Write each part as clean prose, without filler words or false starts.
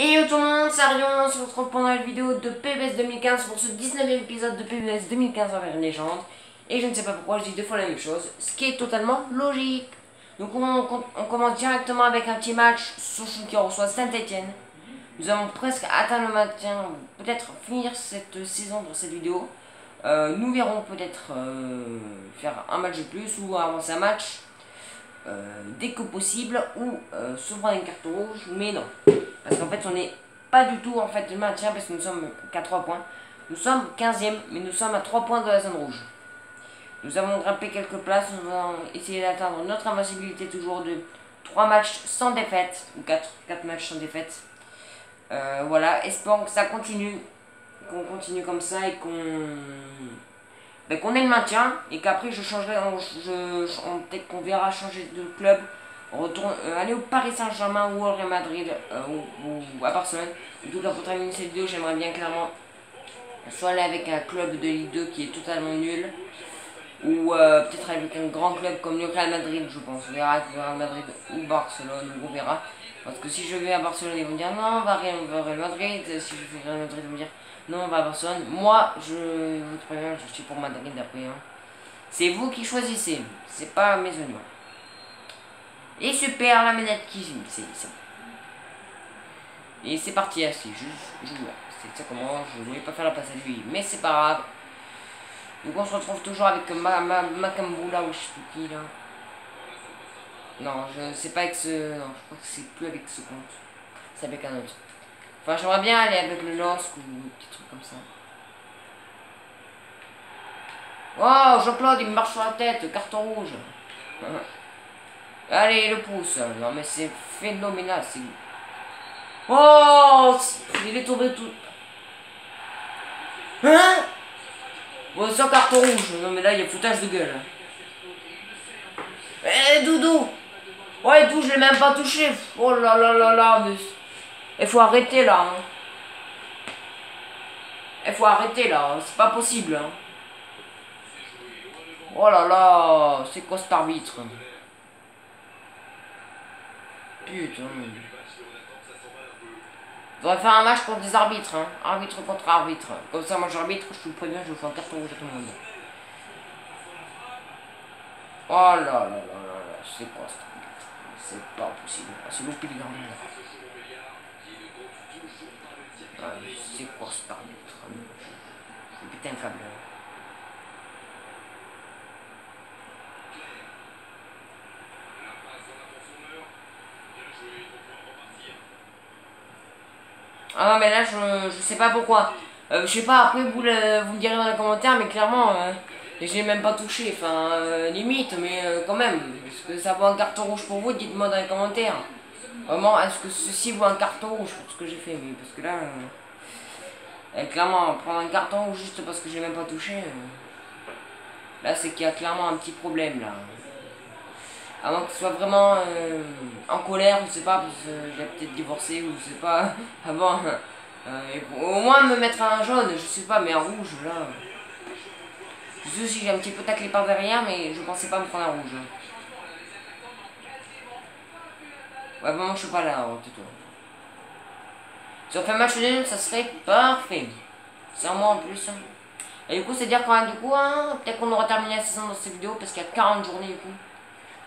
Et yo tout le monde, c'est Arion, on se retrouve pendant la vidéo de PBS 2015 pour ce 19e épisode de PBS 2015 envers une légende. Et je ne sais pas pourquoi je dis deux fois la même chose, ce qui est totalement logique. Donc on commence directement avec un petit match, Sochaux qui reçoit Saint-Etienne. Nous avons presque atteint le maintien, peut-être finir cette saison dans cette vidéo. Nous verrons peut-être faire un match de plus ou avancer un match dès que possible ou se prendre une carte rouge, mais non. Parce qu'en fait on n'est pas du tout en fait le maintien parce que nous sommes qu'à 3 points. Nous sommes 15e mais nous sommes à 3 points de la zone rouge. Nous avons grimpé quelques places, nous allons essayer d'atteindre notre invincibilité toujours de 3 matchs sans défaite, ou 4 matchs sans défaite. Voilà, espérons que ça continue, qu'on continue comme ça et qu'on ait le maintien et qu'après je changerai, peut-être qu'on verra changer de club, aller au Paris Saint-Germain ou au Real Madrid ou à Barcelone. En tout cas pour terminer cette vidéo, j'aimerais bien clairement soit aller avec un club de Ligue 2 qui est totalement nul, ou peut-être avec un grand club comme le Real Madrid, je pense. On verra avec le Real Madrid ou Barcelone, on verra. Parce que si je vais à Barcelone, ils vont me dire non, on va au Real Madrid. Si je vais au Real Madrid, ils vont me dire non, on va à Barcelone. Moi, je vous préviens, je suis pour Madrid après. Hein. C'est vous qui choisissez, c'est pas mes oignons. Et super, la manette qui c'est et c'est parti, assis, je joue là. C'est ça comment, je voulais pas faire la passe à lui, mais c'est pas grave. Donc on se retrouve toujours avec Makamboula ou je sais plus qui là. Non, je sais pas avec ce... Non, je crois que c'est plus avec ce compte. C'est avec un autre. Enfin, j'aimerais bien aller avec le LOSC ou des petits trucs comme ça. Oh, Jean-Claude, il me marche sur la tête, carton rouge. Allez, le pouce. Non, mais c'est phénoménal. Oh, il est tombé tout. Hein? Bon, sans carton rouge. Non, mais là, il y a foutage de gueule. Eh, Doudou. Ouais, Doudou, je l'ai même pas touché. Oh là là là là, mais... Il faut arrêter, là. Hein. Il faut arrêter, là. C'est pas possible, hein. Oh là là, c'est quoi cet arbitre? Putain. Faudrait faire un match contre des arbitres, hein. Arbitre contre arbitre. Comme ça, moi j'arbitre, je vous préviens, je vous fais un carton rouge à tout le monde. Oh là là là là là, c'est quoi cet arbitre? C'est pas possible. Ah, c'est loupé le gardien. Ah, c'est quoi cet arbitre? Je vais péter un câble. Ah non mais là je sais pas pourquoi. Je sais pas, après vous me direz dans les commentaires, mais clairement j'ai même pas touché, enfin limite, mais quand même. Est-ce que ça vaut un carton rouge pour vous? Dites-moi dans les commentaires. Vraiment, est-ce que ceci vaut un carton rouge pour ce que j'ai fait? Mais parce que là, clairement, prendre un carton rouge juste parce que j'ai même pas touché, là c'est qu'il y a clairement un petit problème là. À moins que ce soit vraiment en colère, je sais pas, parce que j'ai peut-être divorcé ou je sais pas, avant. Au moins me mettre un jaune, je sais pas, mais un rouge là. Je sais aussi j'ai un petit peu taclé par derrière, mais je pensais pas me prendre un rouge. Ouais, vraiment, je suis pas là, tais-toi. Si on fait un match nul, ça serait parfait. C'est un mois en plus. Et du coup, c'est dire quand même, du coup, hein, peut-être qu'on aura terminé la saison dans cette vidéo parce qu'il y a 40 journées du coup.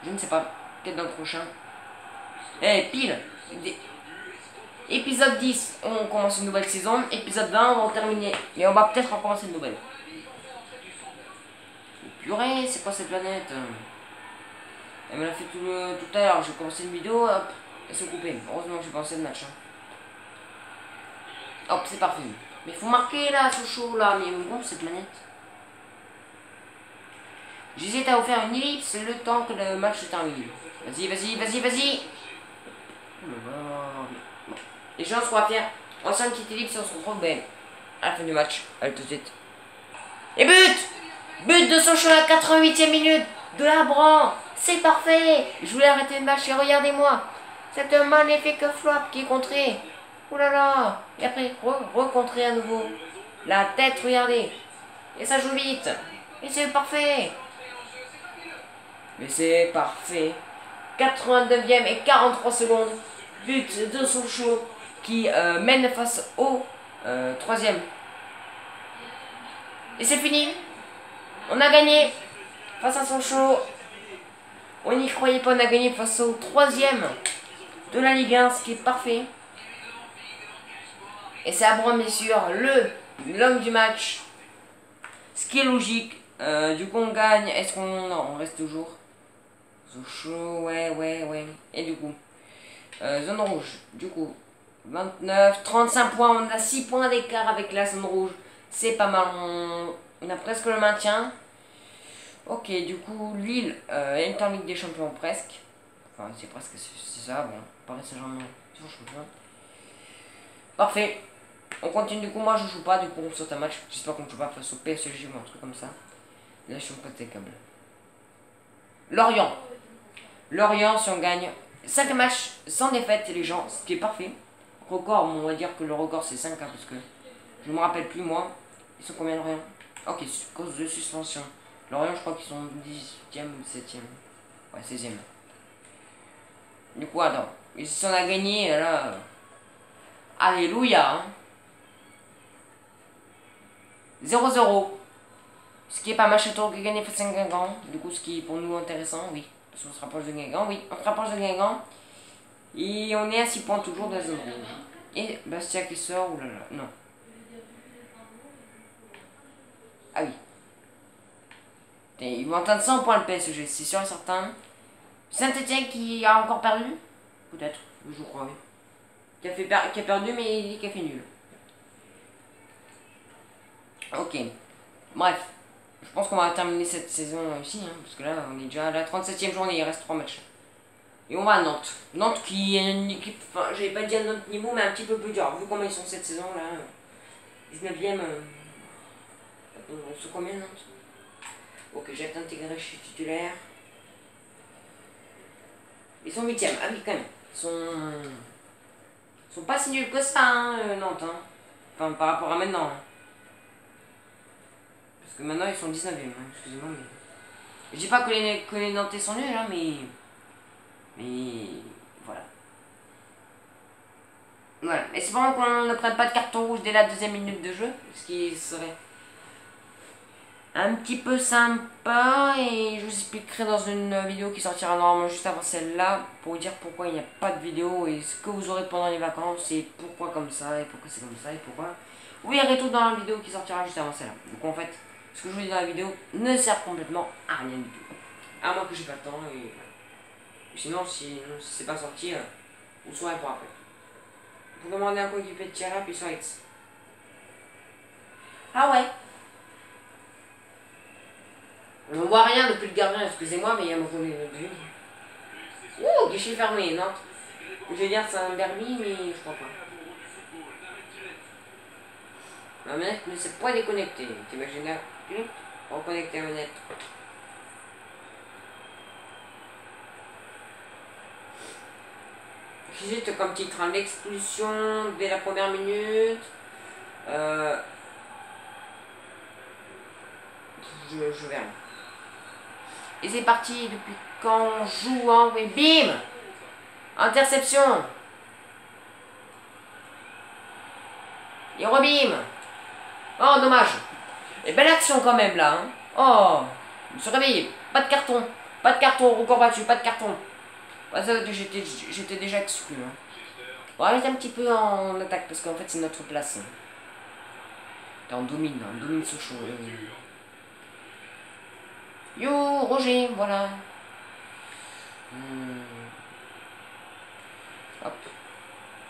Je ne sais pas, peut-être dans le prochain. Eh, pile. Épisode 10, on commence une nouvelle saison. Épisode 20, on va terminer. Et on va peut-être recommencer une nouvelle. Purée, c'est quoi cette planète? Elle me l'a fait tout à l'heure. J'ai commencé une vidéo, hop, elle s'est coupée. Heureusement que j'ai pensé le match. Hein. Hop, c'est parfait. Mais faut marquer là, ce show là. Mais bon, cette planète. J'hésite à vous faire une ellipse le temps que le match se termine. Vas-y, vas-y, vas-y, vas-y. Oh là là. Les gens seront à faire. On va faire une petite ellipse et on se retrouve ben, à la fin du match. Allez, tout de suite. Et but! But de Sochaux à la 88e minute de Labran. C'est parfait. Je voulais arrêter le match et regardez-moi. C'est un magnifique flop qui est contré. Oh là là. Et après, recontré à nouveau. La tête, regardez. Et ça joue vite. Et c'est parfait. Mais c'est parfait. 89e et 43 secondes. But de Sochaux. qui mène face au troisième. Et c'est fini. On a gagné face à Sochaux. On n'y croyait pas, on a gagné face au troisième de la Ligue 1, ce qui est parfait. Et c'est à Abraham sûr, l'homme du match. Ce qui est logique. Du coup on gagne. Est-ce qu'on... Non, on reste toujours. Sochaux, ouais. Et du coup, zone rouge. Du coup, 29, 35 points. On a 6 points d'écart avec la zone rouge. C'est pas mal. On a presque le maintien. Ok, du coup, Lille est en Ligue des Champions presque. Enfin, c'est presque, c'est ça. Bon, Paris Saint-Germain, toujours champion. Parfait. On continue, du coup, moi je joue pas, du coup on saute un match. J'espère qu'on ne joue pas face au PSG ou un truc comme ça. Là je suis pas tes câbles. Lorient. Lorient, si on gagne 5 matchs sans défaite, les gens, ce qui est parfait. Record, on va dire que le record c'est 5 parce que je me rappelle plus moi. Ils sont combien Lorient? Ok, cause de suspension. Lorient, je crois qu'ils sont 18e ou 7e. Ouais, 16e. Du coup, attends. Et si on a gagné, là. Alléluia, hein. 0-0. Ce qui est pas mal, Château qui gagne face à Guingamp. Du coup, ce qui est pour nous intéressant, oui. Parce qu'on se rapproche de Guingamp, oui. On se rapproche de Guingamp. Et on est à 6 points toujours de la zone rouge. Et Bastia qui sort, oulala, non. Ah oui. Ils vont atteindre 100 points le PSG, c'est sûr et certain. Saint-Etienne qui a encore perdu. Peut-être, je crois, oui. Qui a perdu, mais qui a fait nul. Ok. Bref. Je pense qu'on va terminer cette saison aussi, hein, parce que là, on est déjà à la 37e journée, il reste 3 matchs. Et on va à Nantes. Nantes qui est une équipe, enfin, j'avais pas dit à notre niveau, mais un petit peu plus dur. Vu comment ils sont cette saison, là, 19e. Ils sont combien, Nantes? Ok, j'ai été intégré, je suis titulaire. Ils sont 8e, ah oui, quand même. Ils sont pas si nuls que ça, hein, Nantes. Hein. Enfin, par rapport à maintenant. Hein. Parce que maintenant, ils sont 19e, hein, excusez-moi, mais... Je dis pas que les Nantais sont nuls, hein, mais... Mais... Voilà. Voilà. Et c'est vraiment qu'on ne prenne pas de carton rouge dès la 2e minute de jeu, ce qui serait un petit peu sympa, et je vous expliquerai dans une vidéo qui sortira normalement juste avant celle-là, pour vous dire pourquoi il n'y a pas de vidéo, et ce que vous aurez pendant les vacances, et pourquoi comme ça, et pourquoi c'est comme ça, et pourquoi... Vous verrez tout dans la vidéo qui sortira juste avant celle-là. Donc en fait, ce que je vous dis dans la vidéo ne sert complètement à rien du tout. À moins que j'ai pas le temps, et... Sinon, si c'est pas sorti, vous saurez pas après. Vous demandez à un coéquipier de tirer, puis sur X. Ah ouais. On ne voit rien depuis le gardien, excusez-moi, mais il y a mon premier but. Ouh, guichet fermé, non. Je vais dire c'est un derby, mais je crois pas. Ma manette ne s'est pas déconnectée. T'imagines là? Reconnecter la manette. Juste comme titre, hein, l'expulsion dès la première minute. Je verrai. Et c'est parti depuis quand on joue, hein, et bim! Interception! Et rebim! Oh, dommage! Et belle action quand même là, hein. Oh! Je me suis réveillé. Pas de carton. Pas de carton, record battu, pas de carton. J'étais déjà exclu. Hein. On va rester un petit peu en attaque parce qu'en fait c'est notre place. Hein. On domine Sochaux. Yo, Roger, voilà. Hop.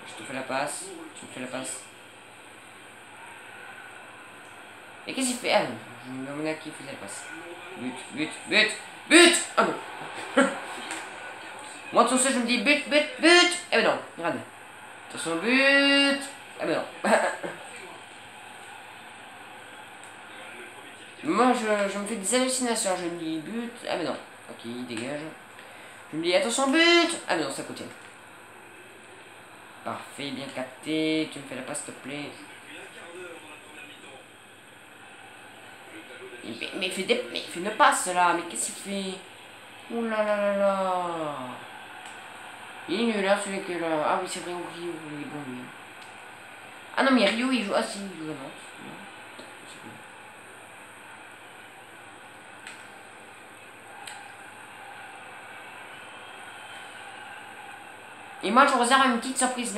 Je te fais la passe. Tu me fais la passe. Et qu'est-ce qu'il fait? Ah non, je me demandais à qui il faisait la passe. But! Ah non. Moi, tout ça, je me dis but! Eh ben non, regarde. Attention, but! Eh ben non. Moi, je me fais des hallucinations. Je me dis but! Ah ben non. Ok, il dégage. Je me dis attention, but! Ah ben non, ça continue. Parfait, bien capté. Tu me fais la passe, s'il te plaît. Mais il fait une passe là. Mais qu'est-ce qu'il fait? Ouh là là là là. Il est nul, hein, celui que là. Ah oui, c'est vrai, oui, bon, lui. Ah non, mais Rio, il joue... Ah si, il joue à Nantes. Non, je sais plus. Et moi, je réserve une petite surprise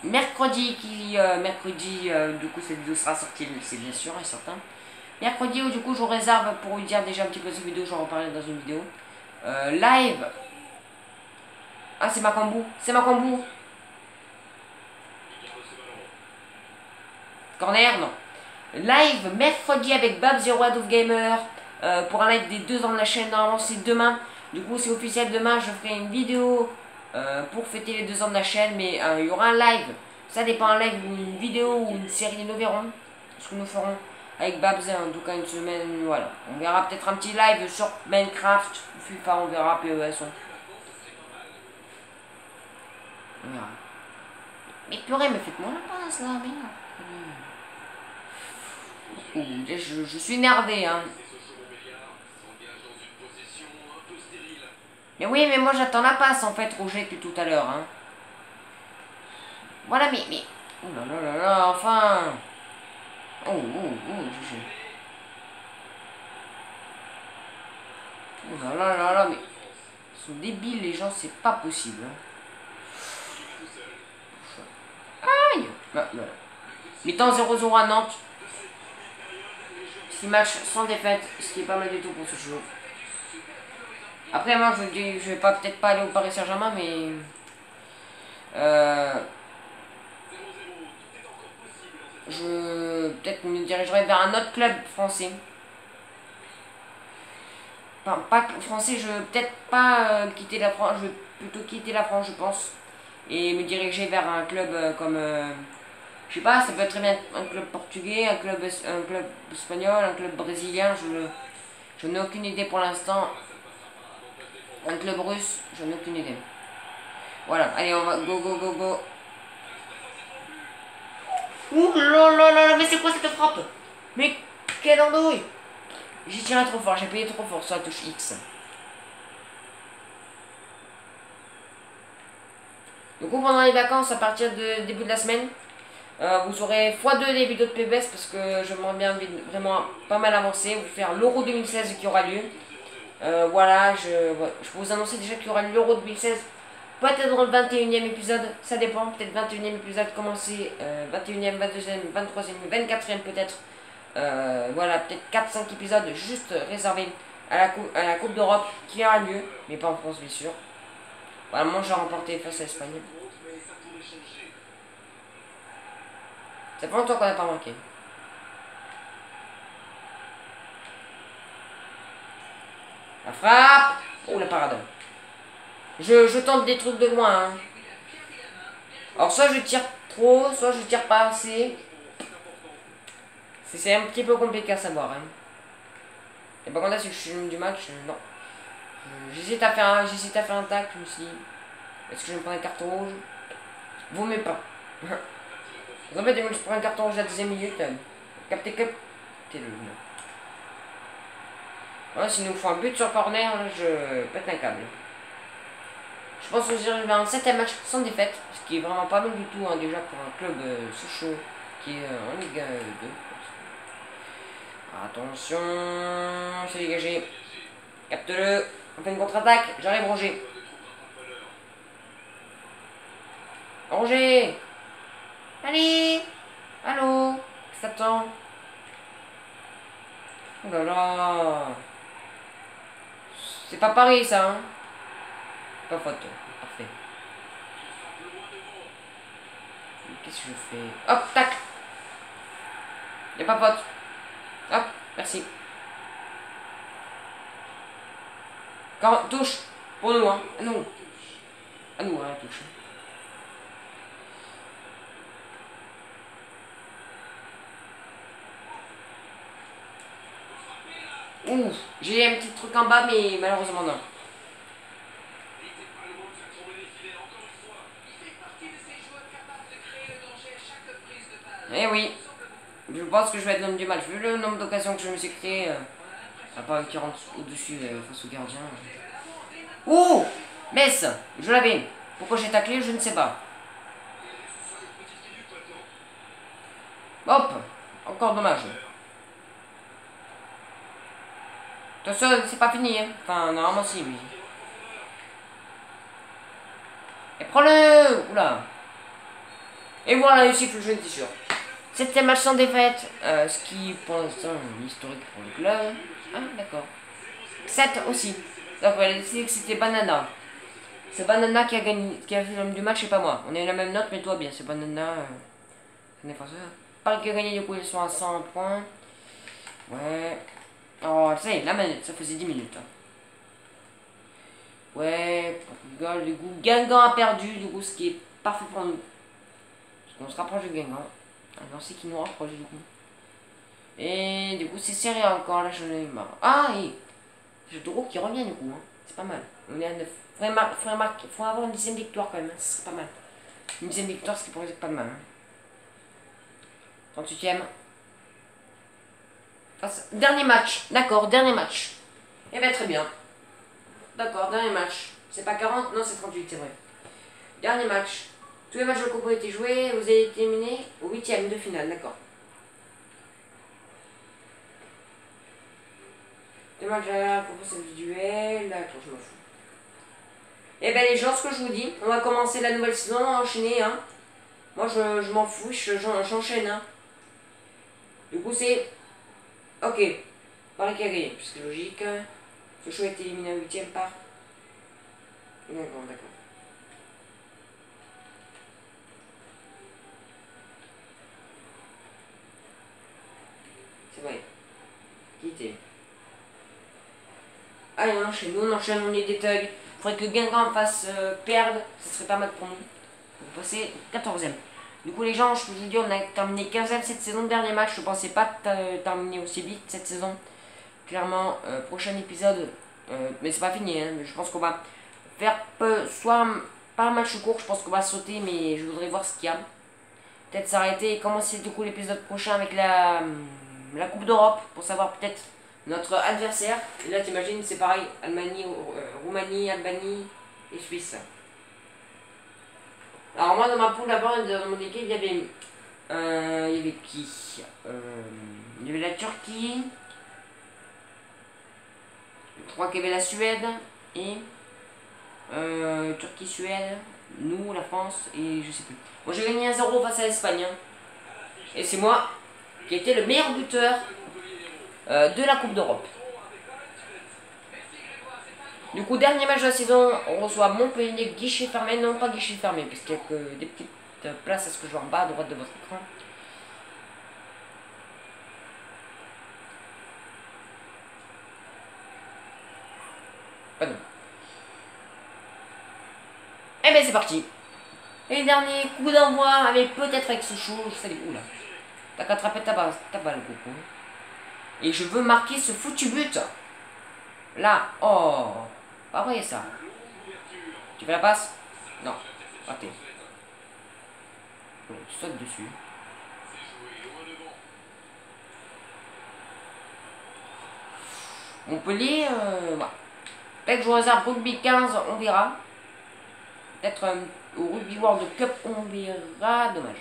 mercredi, du coup, cette vidéo sera sortie, c'est bien sûr et certain. Mercredi, où du coup, je vous réserve pour vous dire déjà un petit peu de cette vidéo, j'en reparlerai dans une vidéo. Live. Ah, c'est Macambou. C'est Macambou. Corner, non. Live mercredi avec Babs The World of Gamer. Pour un live des 2 ans de la chaîne. Normalement, c'est demain. Du coup, c'est officiel. Demain, je ferai une vidéo pour fêter les 2 ans de la chaîne. Mais il y aura un live. Ça dépend, un live, une vidéo ou une série, nous verrons ce que nous ferons avec Babs. En tout cas, une semaine. Voilà. On verra peut-être un petit live sur Minecraft. FIFA, on verra. PES. On verra. Mais purée, mais faites-moi la passe là, merde. Je suis énervé, hein. Mais oui, mais moi j'attends la passe en fait, Roger, depuis tout à l'heure, hein. Voilà, mais... Oh là là là là, enfin. Oh, GG. Oh là là là là, mais... Ils sont débiles, les gens, c'est pas possible, hein. Aïe. Bah, voilà. Mi-temps 0-0 à Nantes. 6 matchs sans défaite, ce qui est pas mal du tout pour ce jeu. Après, moi, je vais pas peut-être pas aller au Paris Saint-Germain, mais... je peut-être me dirigerai vers un autre club français. Enfin, pas français, je veux peut-être pas quitter la France, je vais plutôt quitter la France, je pense. Et me diriger vers un club comme... je sais pas, ça peut être très bien un club portugais, un club espagnol, un club brésilien, je n'ai aucune idée pour l'instant. Un club russe, je n'ai aucune idée. Voilà, allez, on va go, go, go, go. Ouh là là là là, mais c'est quoi cette frappe? Mais quelle andouille! J'ai tiré trop fort, j'ai payé trop fort sur la touche X. Du coup, pendant les vacances, à partir de début de la semaine, vous aurez x2 des vidéos de PBS parce que je m'en bien vraiment pas mal avancé. Vous faire l'Euro 2016 qui aura lieu. Voilà, je peux vous annoncer déjà qu'il y aura l'Euro 2016. Peut-être dans le 21e épisode, ça dépend. Peut-être 21e épisode commencé, 21e, 22e, 23e, 24e peut-être. Voilà, peut-être 4-5 épisodes juste réservés à la Coupe d'Europe qui aura lieu, mais pas en France bien sûr. Voilà, moi j'ai remporté face à l'Espagne. Ça fait longtemps qu'on n'a pas marqué. La frappe. Oh la parade. Je tente des trucs de loin. Hein. Alors soit je tire trop, soit je tire pas assez. C'est un petit peu compliqué à savoir. Hein. Et par contre là si je suis du match, non. J'hésite à faire un tacle, je me suis dit, est-ce que je vais me prendre un carton rouge? Vaut mieux pas. En fait, je prends un carton rouge à la 10e minute. Captez le. Voilà, s'il nous faut un but sur corner, là, je pète un câble. Je pense que j'irai vers un 7e match sans défaite, ce qui est vraiment pas mal du tout, hein, déjà pour un club Sochaux qui est en Ligue 2. Attention, c'est dégagé. Capte-le, on fait une contre-attaque, j'arrive Roger. Roger! Allez! Allô? Qu'est-ce que t'attends? Oh là là! C'est pas Paris ça, hein? Pas faute, parfait. Qu'est-ce que je fais? Hop, tac! Y'a pas faute. Hop, merci. Touche! Pour nous, hein? À nous! À nous, hein, touche. Ouh, j'ai un petit truc en bas, mais malheureusement non. Eh oui, je pense que je vais être l'homme du match. Vu le nombre d'occasions que je me suis créé, à part qui rentre au-dessus face au gardien. Oh, Metz, je l'avais. Pourquoi j'ai taclé, je ne sais pas. Hop, encore dommage. Attention, c'est pas fini, hein. Enfin, normalement, si, oui. Et prends-le. Oula. Et voilà, réussi le jeu, c'est sûr. 7e match sans défaite, ce qui, pour l'instant, est historique pour le club. Ah, d'accord. 7 aussi. Donc, on va décider que c'était Banana. C'est Banana qui a gagné, qui a fait l'homme du match et pas moi. On a eu la même note, mais toi bien. C'est Banana. On est pas sûr. Pas qui a gagné, du coup, ils sont à 100 points. Ouais. Oh, ça y est, la manette, ça faisait 10 minutes. Hein. Ouais, Portugal, du coup, Guingamp a perdu, du coup, ce qui est parfait pour nous. Parce qu'on se rapproche de Guingamp. Alors, c'est qui nous rapproche, du coup. Et du coup, c'est serré encore, là, j'en ai marre. Ah, et j'ai Doro qui revient, du coup. Hein. C'est pas mal. On est à 9. Faut avoir une 10e victoire, quand même. Hein. Ce serait pas mal. Une 10e victoire, ce qui pourrait être pas mal. Hein. 38e. Dernier match. D'accord, dernier match. Eh bien, très bien. D'accord, dernier match. C'est pas 40, non, c'est 38, c'est vrai. Dernier match. Tous les matchs de coupe ont été joués. Vous avez été éliminé au 8e de finale, d'accord. Deux matchs à la course individuelle. D'accord, je m'en fous. Eh ben, les gens, ce que je vous dis, on va commencer la nouvelle saison, enchaîner, hein. Moi, je m'en fous, j'enchaîne, hein. Du coup, c'est. Ok. Par qui a gagné, c'est logique. Ce choix a été éliminé au 8e par. D'accord, d'accord. C'est vrai. Quitter. Allez, on enchaîne, on est des thugs. Il faudrait que Guingamp fasse perdre, ça serait pas mal pour nous. Vous passez 14e. Du coup, les gens, je vous ai dit, on a terminé 15e cette saison. Dernier match, je pensais pas terminer aussi vite cette saison. Clairement, prochain épisode, mais c'est pas fini, hein, je pense qu'on va faire soit pas un match court, je pense qu'on va sauter, mais je voudrais voir ce qu'il y a. Peut-être s'arrêter et commencer du coup l'épisode prochain avec la Coupe d'Europe pour savoir peut-être notre adversaire. Et là, t'imagines, c'est pareil, Allemagne, Roumanie, Albanie et Suisse. Alors moi, dans ma poule, d'abord, dans mon équipe, il y avait qui il y avait la Turquie. Je crois qu'il y avait la Suède et Turquie, Suède, nous, la France et je sais plus. Moi j'ai gagné 1-0 face à l'Espagne. Hein. Et c'est moi qui ai été le meilleur buteur de la Coupe d'Europe. Du coup, dernier match de la saison, on reçoit Montpellier, guichet fermé, non pas guichet fermé, parce qu'il y a que des petites places à ce que je vois en bas à droite de votre écran. Pardon. Et bien c'est parti. Et dernier coup d'envoi avec peut-être avec Souchou, je sais où là. T'as qu'à attraper ta balle, coucou. Et je veux marquer ce foutu but. Là, oh, pas vrai ça. Tu fais la passe? Non, raté. Tu sautes dessus. Montpellier, voilà. Peut-être que je réserve rugby 15, on verra. Peut-être au Rugby World Cup, on verra. Dommage.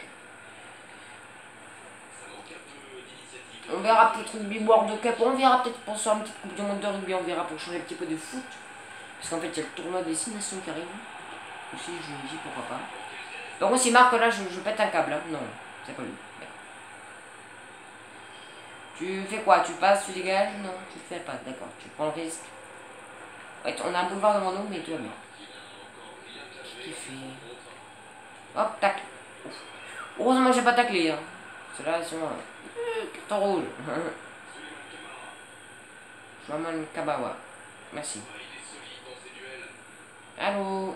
On verra peut-être Rugby World Cup, on verra peut-être pour faire une petite coupe du monde de rugby, on verra pour changer un petit peu de foot. Parce qu'en fait, il y a le tournoi des 6 nations qui arrive. Aussi, je me dis pourquoi pas. Donc, moi, si Marc là, je pète un câble. Hein. Non, c'est pas lui. Tu fais quoi? Tu passes, tu dégages? Non, tu le fais pas. D'accord, tu prends le risque. Ouais, on a un boulevard devant nous, mais tout va bien. Qu'est-ce qu'il fait? Hop, tac. Heureusement, j'ai pas taclé. Hein. Ceux-là, ils sont. Carton rouge. Maman Kabawa. Merci. Allô?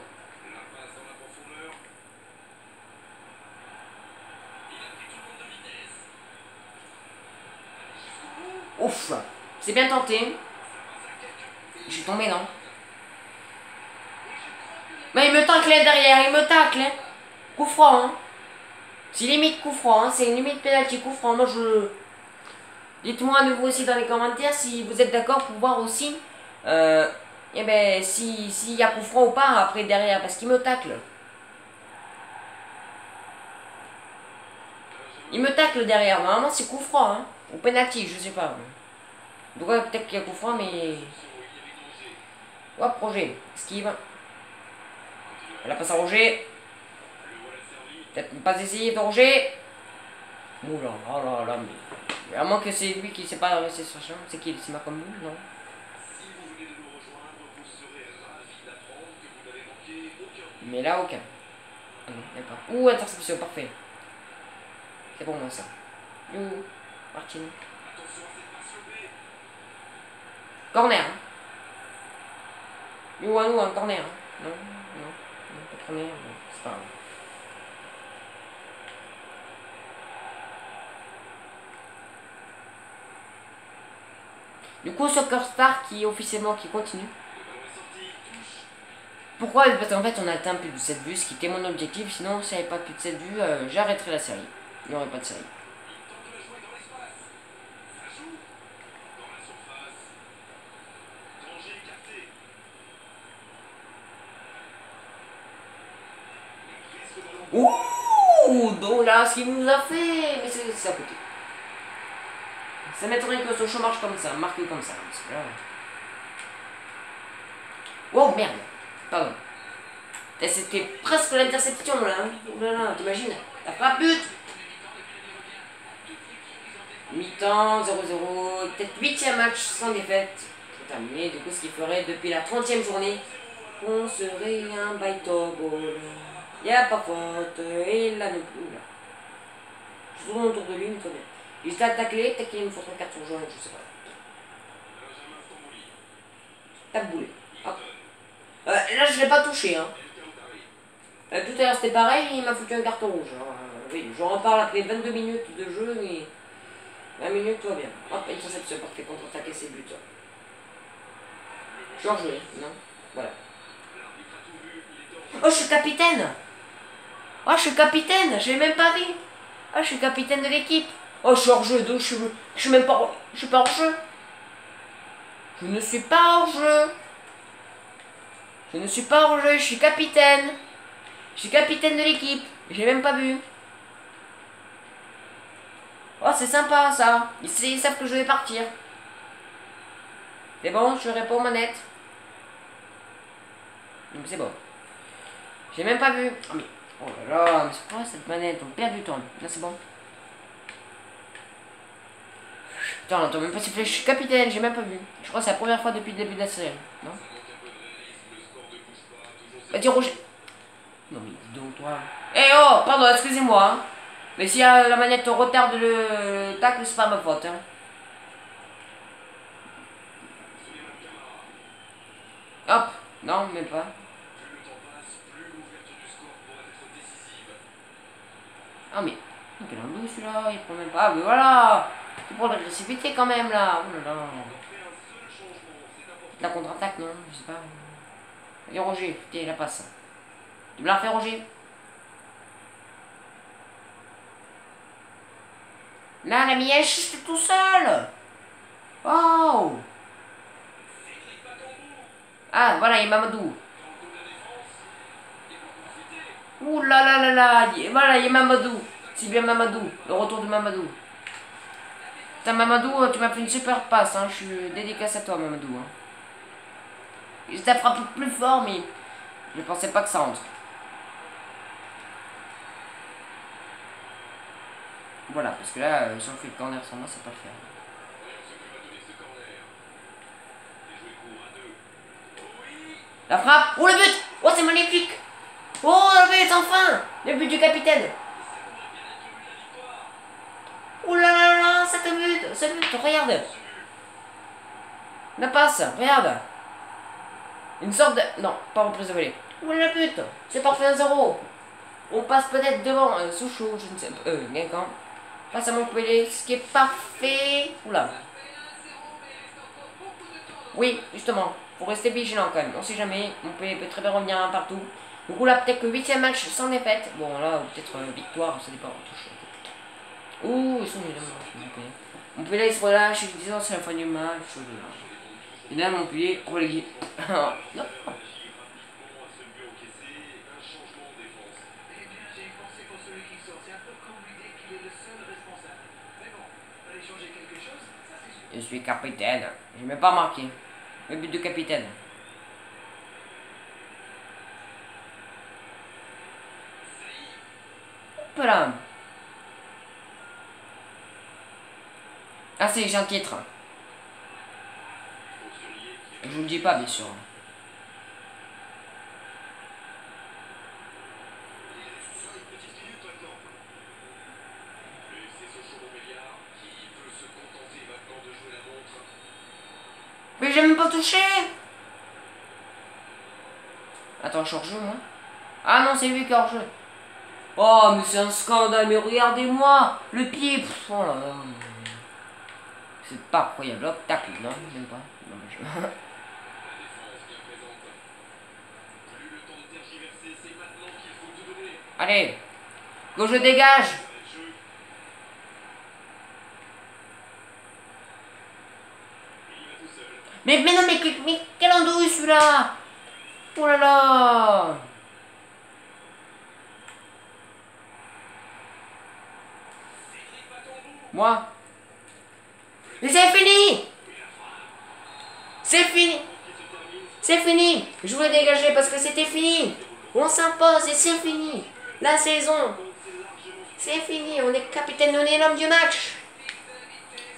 Ouf! C'est bien tenté. Je suis tombé, non? Mais il me tacle derrière, il me tacle. Hein. Coup franc. Hein. C'est limite coup franc, hein. C'est limite pénalty coup franc. Moi, je. Dites-moi à nouveau aussi dans les commentaires si vous êtes d'accord pour voir aussi. Eh ben, s'il y a coup franc ou pas après derrière, parce qu'il me tacle. Il me tacle derrière. Normalement, c'est coup franc. Hein. Ou penalty, je sais pas. Donc, ouais, peut-être qu'il y a coup franc, mais. Hop, Roger. Esquive. La passe à Roger. Peut-être ne pas essayer de Roger. Oula, oh là là, mais. À moins que c'est lui qui sait pas rester sur champ. C'est qui? C'est Macomb? Non. Mais là, aucun. Ah non, d'accord. Ouh, interception, parfait. C'est pour moi ça. Ouh, Martin. Corner. Ouh, un corner. Non, non, non, pas corner. Non, c'est pas grave. Du coup, Soccer Star qui officiellement qui continue. Pourquoi? Parce qu'en fait, on a atteint plus de 7 vues, ce qui était mon objectif. Sinon, si j'avais pas plus de 7 vues, j'arrêterais la série. Il n'y aurait pas de série. Ouh, donc là, ce qu'il nous a fait, mais c'est à côté. Ça m'étonnerait que ce marche comme ça, marqué comme ça. Parce que là... Oh merde, pardon. C'était presque l'interception là. Oh là là, t'imagines? La frappe but. Mi-temps, 0-0, peut-être 8e match sans défaite. C'est terminé, du coup ce qui ferait depuis la 30e journée qu'on serait un baito goal. Y a pas faute, et là non plus. Là. Je tourne autour de lui, mais très bien. Il s'est attaqué, peut-être qu'il me faudrait un carton jaune, je sais pas. Taboulé. Hop. Là je l'ai pas touché. Hein. Tout à l'heure c'était pareil, il m'a foutu un carton rouge. Oui, j'en reparle après 22 minutes de jeu, mais 20 minutes, tout va bien. Hop, interception, parfait, contre-attaquer ses buts. Je joué, non? Voilà. Oh, je suis capitaine! Oh, je suis capitaine! Je l'ai même pas vu! Oh, je suis capitaine de l'équipe! Oh, je suis hors jeu, donc je suis même pas. Je suis pas hors jeu! Je ne suis pas hors jeu! Je ne suis pas hors jeu, je suis capitaine! Je suis capitaine de l'équipe! J'ai même pas vu! Oh, c'est sympa ça! Ils savent que je vais partir! C'est bon, je réponds aux manettes. Donc c'est bon. J'ai même pas vu. Oh, mais... oh là là, mais c'est quoi cette manette? On perd du temps. Là c'est bon. Putain, attends, même pas sifflé. Je suis capitaine, j'ai même pas vu. Je crois que c'est la première fois depuis le début de la série. Non? Vas-y, Roger. Non mais dis donc toi. Eh oh, pardon, excusez-moi. Hein. Mais si la manette retarde le tacle, c'est pas ma faute. Hein. Hop. Non, même pas. Ah mais, quel andou celui-là, il prend même pas. Ah mais voilà. Il prend l'agressivité quand même là. Oh là là. La contre-attaque, non, je sais pas. Et Roger, putain, la passe. Tu me l'as fait, Roger? Là, la mièche, j'étais tout seul. Oh. Ah, voilà, il y a Mamadou. Ouh là là là là. Voilà, il y a Mamadou. C'est bien Mamadou. Le retour de Mamadou. Putain, Mamadou, tu m'as fait une super passe. Hein. Je suis dédicace à toi, Mamadou. Hein. Je t'ai frappé plus fort, mais je pensais pas que ça entre. Voilà, parce que là, si on fait le corner sans moi, ça peut pas le faire. La frappe. Oh, le but. Oh, c'est magnifique. Oh, le but, enfin. Le but du capitaine. Oh là là là, c'est un but, regarde. La passe, regarde. Une sorte de... Non, pas reprise de volée. Oh la pute, c'est parfait 1-0. On passe peut-être devant Sochaux, je ne sais pas. Guingamp. Face à Montpellier, ce qui est parfait. Oula. Oui, justement, faut rester vigilant quand même. On sait jamais, Montpellier peut très bien revenir un partout. Du coup là, peut-être que 8e match sans défaite. Bon là, peut-être victoire, ça dépend. Ouh, ils sont nuls, Montpellier. Montpellier, ils se relâchent, ils disent c'est la fin du match. Et là, Montpellier, relégué. Non. Je suis capitaine. Je n'ai même pas marqué. Le but de capitaine. Voilà. Ah, j'ai un titre. Je vous le dis pas, bien sûr. Mais j'ai même pas touché. Attends, je suis hors jeu, moi. Ah non, c'est lui qui est hors jeu. Oh, mais c'est un scandale. Mais regardez-moi. Le pied. Pff, oh là là. C'est pas incroyable. Hop, tacle. Non, même pas. Non, je... Allez. Que je dégage. Mais non, mais quel andouille celui-là. Oh là là. Moi. Mais c'est fini. C'est fini. C'est fini. Je voulais dégager parce que c'était fini. On s'impose et c'est fini. La saison. C'est fini. On est capitaine, on est l'homme du match.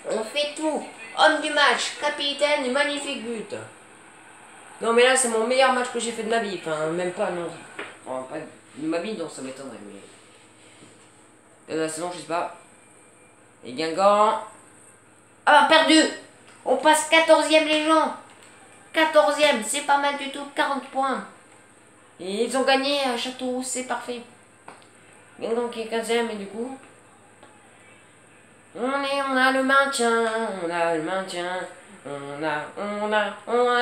On fait tout. Homme du match, capitaine, magnifique but. Non mais là c'est mon meilleur match que j'ai fait de ma vie. Enfin même pas, non. Enfin, pas de ma vie, non ça m'étonnerait. Mais... de la saison, je sais pas. Et Guingamp. Ah, perdu. On passe 14e les gens. 14e, c'est pas mal du tout, 40 points. Et ils ont gagné à Châteauroux, c'est parfait. Guingamp qui est 15e et du coup... on a le maintien, on a le maintien. On a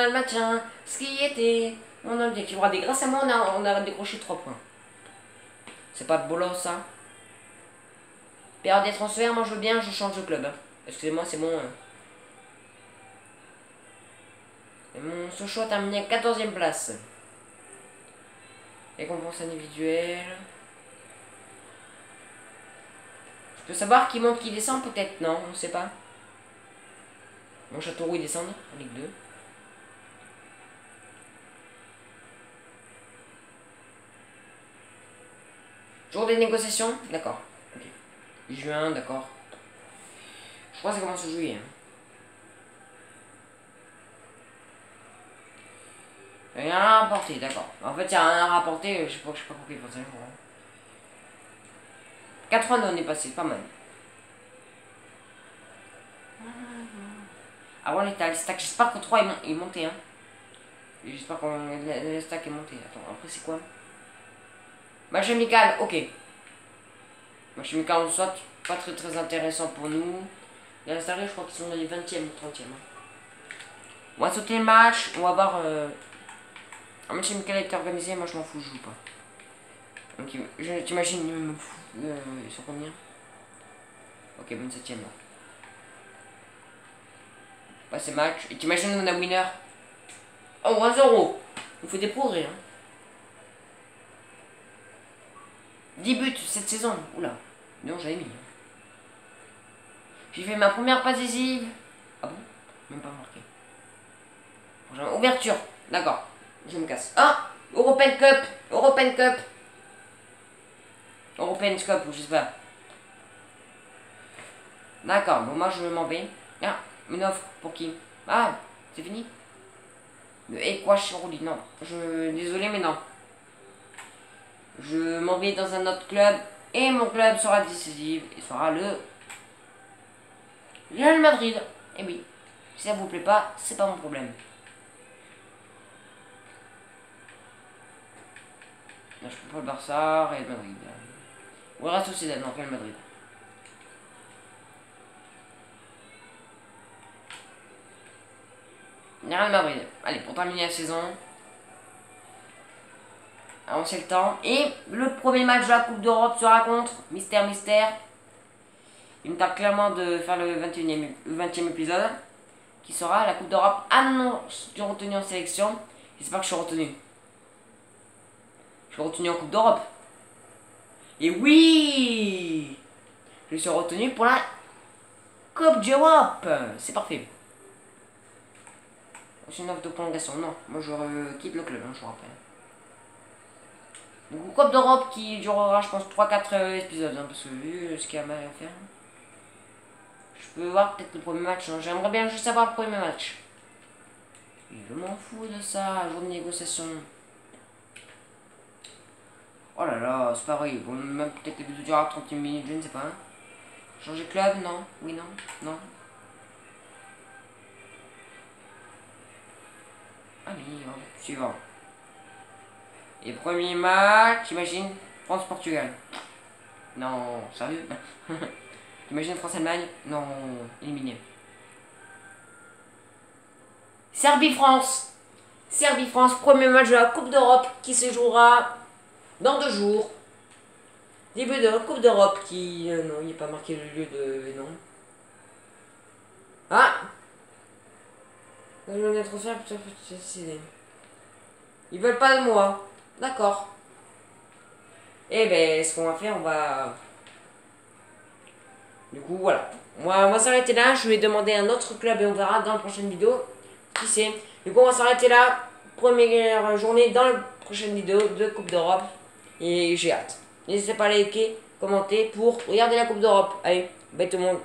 le maintien. Ce qui était... on a bien qui aura des grâce à moi, on a décroché 3 points. C'est pas de boulot ça. Période des transferts, moi je veux bien, je change de club. Hein. Excusez-moi, c'est bon. Et mon Sochaux a terminé à 14e place. Récompense individuelle. Je peux savoir qui monte, qui descend peut-être? Non, on sait pas. Mon Châteauroux ils descendent en Ligue 2. Jour des négociations? D'accord. Ok. Juin, d'accord. Je crois que ça commence en juillet. Hein. Rien à rapporter, d'accord. En fait, il n'y a rien à rapporter, je sais pas compris forcément. 80 on est passé, pas mal. Ah ouais, on était à l'estac. J'espère que 3 est monté. Hein. J'espère que l'estac est monté. Attends, après c'est quoi? Match amical, ok. Match amical, on saute. Pas très intéressant pour nous. Les restaurés, je crois qu'ils sont dans les 20e ou 30e. Hein. On va sauter le match. On va voir. Un match amical a été organisé. Moi, je m'en fous, je joue pas. Donc, t'imagines, ils me fous. Ils sont combien? Ok, 27e là. Passer match. Et t'imagines, on a winner. Oh, 1-0. On fait des progrès. Hein. 10 buts cette saison. Oula. Non, j'avais mis. J'ai fait ma première passe décisive. Ah bon? Même pas marqué. Ouverture. D'accord. Je me casse. Ah! European Cup. European Cup. European Cup, ou je sais pas. D'accord. Bon, moi, je m'en vais. Ah, une offre. Pour qui? Ah, c'est fini? Et quoi, je suis roulé? Non. Désolé, mais non. Je m'en vais dans un autre club. Et mon club sera décisif. Et sera le Real Madrid. Et oui. Si ça vous plaît pas, c'est pas mon problème. Non, je peux pas le Barça, Real Madrid. Ou Real Sociedad, non, Real Madrid. Real Madrid. Allez, pour terminer la saison. On sait le temps. Et le premier match de la Coupe d'Europe sera contre Mystère. Il me tarde clairement de faire le 20e épisode. Qui sera la Coupe d'Europe. Ah non, je suis retenu en sélection. J'espère que je suis retenu. Je suis retenu en Coupe d'Europe. Et oui! Je suis retenu pour la Coupe d'Europe. C'est parfait. C'est une offre de prolongation. Non, moi je quitte le club, hein, je vous rappelle. Donc, Coupe d'Europe qui durera, je pense, 3-4 épisodes. Hein, parce que vu ce qu'il y a mal à faire. Je peux voir peut-être le premier match. Hein. J'aimerais bien juste savoir le premier match. Je m'en fous de ça, jour de négociation. Oh là là, c'est pareil. Bon, même peut-être les vidéos durera 30 minutes, je ne sais pas. Hein. Changer de club, non. Oui, non. Non. Allez, suivant. Et premier match, imagine France-Portugal. Non, sérieux. Imagine France-Allemagne. Non, éliminé. Serbie-France. Serbie-France, premier match de la Coupe d'Europe qui se jouera dans 2 jours. Début de la Coupe d'Europe qui... non, il n'est pas marqué le lieu de... Non. Ah, je vais mettre ça, ils veulent pas de moi. D'accord. Eh ben, ce qu'on va faire, on va... Du coup, voilà. Moi, on va s'arrêter là. Je vais demander un autre club et on verra dans la prochaine vidéo. Qui sait. Du coup, on va s'arrêter là. Première journée dans la prochaine vidéo de Coupe d'Europe. Et j'ai hâte. N'hésitez pas à liker, commenter pour regarder la Coupe d'Europe. Allez, bye tout le monde.